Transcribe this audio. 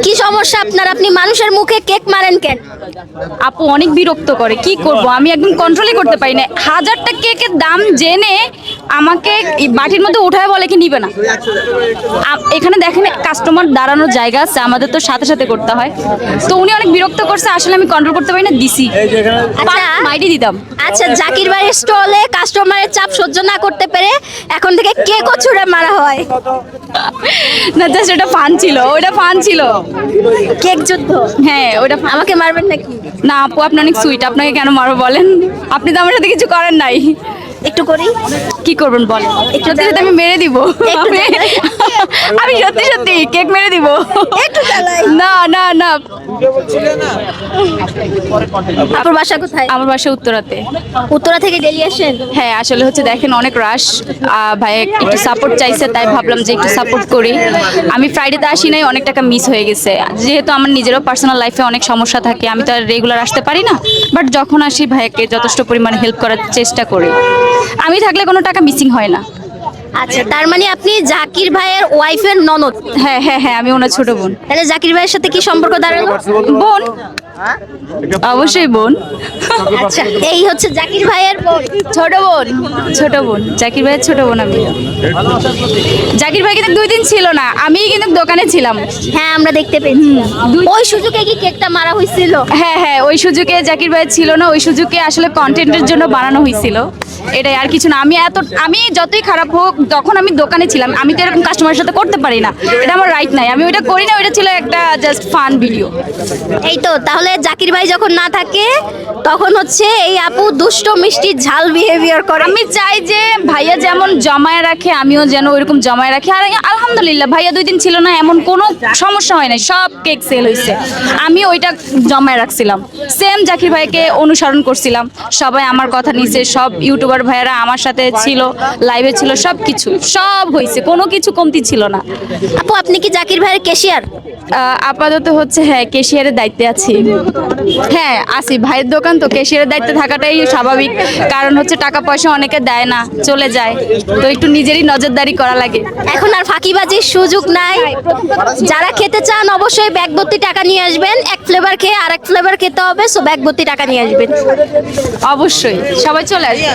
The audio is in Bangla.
কি সমস্যা আপনার? আপনি মানুষের মুখে কেক মারেন কেন? আপু অনেক বিরক্ত করে, কি করব আমি একদম কন্ট্রোলই করতে পারি না। 1000টা কেকের দাম জেনে আমাকে এই বাটির মধ্যে উঠায় বলে কি নিবে না। এখানে দেখেন কাস্টমার দাঁড়ানোর জায়গা আছে, আমাদের তো সাথে সাথে করতে হয়। তো উনি অনেক বিরক্ত করছে, আসলে আমি কন্ট্রোল করতে পারি না, দিছি। মাইটি দিতাম। আচ্ছা, জাকির ভাইয়ের স্টলে কাস্টমারের চাপ সহ্য না করতে পেরে এখন থেকে কেকও ছুঁড়ে মারা হয়। না জাস্ট ওটা ফান ছিল, ওটা ফান ছিল। কেক যুদ্ধ? হ্যাঁ ওটা আমাকে মারবেন নাকি? না আপু আপনি অনেক সুইট, আপনাকে কেন মারবো বলেন? আপনি তো আমার সাথে কিছু করেন নাই। একটু করি। কি করবেন বলেন? সত্যি সত্যি আমি মেরে দিব। আমি সত্যি সত্যি কেক মেরে দিব। একটু চালাই। না না না। আপনার বাসা কোথায়? আমার বাসা উত্তরাতে। উত্তরা থেকে ডেলি আসেন? হ্যাঁ আসলে হচ্ছে দেখেন অনেক রাশ, ভাই একটু সাপোর্ট চাইছে, তাই ভাবলাম যে একটু সাপোর্ট করি। আমি ফ্রাইডেতে আসি নাই, অনেক টাকা মিস হয়ে গেছে। যেহেতু আমার নিজেরও পার্সোনাল লাইফে অনেক সমস্যা থাকে, আমি তো আর রেগুলার আসতে পারি না। বাট যখন আসি ভাইকে যথেষ্ট পরিমাণে হেল্প করার চেষ্টা করি। আমি থাকলে কোনো টাকা মিসিং হয় না। আচ্ছা, তার মানে আপনি জাকির ভাইয়ের ওয়াইফের ননদ? হ্যাঁ হ্যাঁ হ্যাঁ, আমি ওনার ছোট বোন। তাহলে জাকির ভাইয়ের সাথে কি সম্পর্ক দাঁড়ালো? বোন, অবশ্যই বোন। আচ্ছা, এই হচ্ছে জাকির ভাইয়ের বোন। ছোট বোন, ছোট বোন, জাকির ভাইয়ের ছোট বোন আমি। জাকির ভাই কিন্তু 2 দিন ছিল না, আমি কিন্তু দোকানে ছিলাম। হ্যাঁ, আমরা দেখতে পেয়েছি। ওই সুযোগে কি কেকটা মারা হয়েছিল? হ্যাঁ হ্যাঁ, ওই সুযোগে জাকির ভাই ছিল না, ওই সুযোগে আসলে কন্টেন্টের জন্য বানানো হয়েছিল। এটাই, আর কিছু না। আমি যতই খারাপ হোক, তখন আমি দোকানে ছিলাম, আমি তো এরকম কাস্টমারের সাথে করতে পারি না, এটা আমার রাইট নাই, আমি ওইটা করি না। ওইটা ছিল একটা জাস্ট ফান ভিডিও। এই তো, তাহলে জাকির ভাই যখন না থাকে তখন হচ্ছে এই আপু দুষ্ট মিষ্টি ঝাল বিহেভিয়ার করে। আমি চাই যে ভাইয়া যেমন জমায় রাখে, আমিও যেন ওইরকম জমায় রাখি। আর আলহামদুলিল্লাহ ভাইয়া 2 দিন ছিল না, এমন কোনো সমস্যা হয় নাই, সব কেক সেল হয়েছে। আমি ওইটা জমায় রাখছিলাম, সেম জাকির ভাইকে অনুসরণ করছিলাম। সবাই আমার কথা নিছে, সব ইউটিউবার ভাইয়ারা আমার সাথে ছিল, লাইভে ছিল, সব কিছু সব হয়েছে, কোনো কিছু কমতি ছিল না। আপু, আপনি কি জাকির ভাইয়ের ক্যাশিয়ার? আপাতত হচ্ছে হ্যাঁ ক্যাশিয়ারের দায়িত্বে আছি। হ্যাঁ আছি, ভাইয়ের দোকান তো ক্যাশিয়ারের দায়িত্বে থাকাটাই স্বাভাবিক, কারণ হচ্ছে টাকা পয়সা অনেকে দেয় না, চলে যায়, তো একটু নিজেরই নজরদারি করা লাগে। এখন আর ফাঁকিবাজির সুযোগ নাই। যারা খেতে চান অবশ্যই ব্যাগ ভর্তি টাকা নিয়ে আসবেন। এক ফ্লেভার খেয়ে আরেক ফ্লেভার খেতে হবে, সো ব্যাগ ভর্তি টাকা নিয়ে আসবেন। অবশ্যই সবাই চলে আসবে।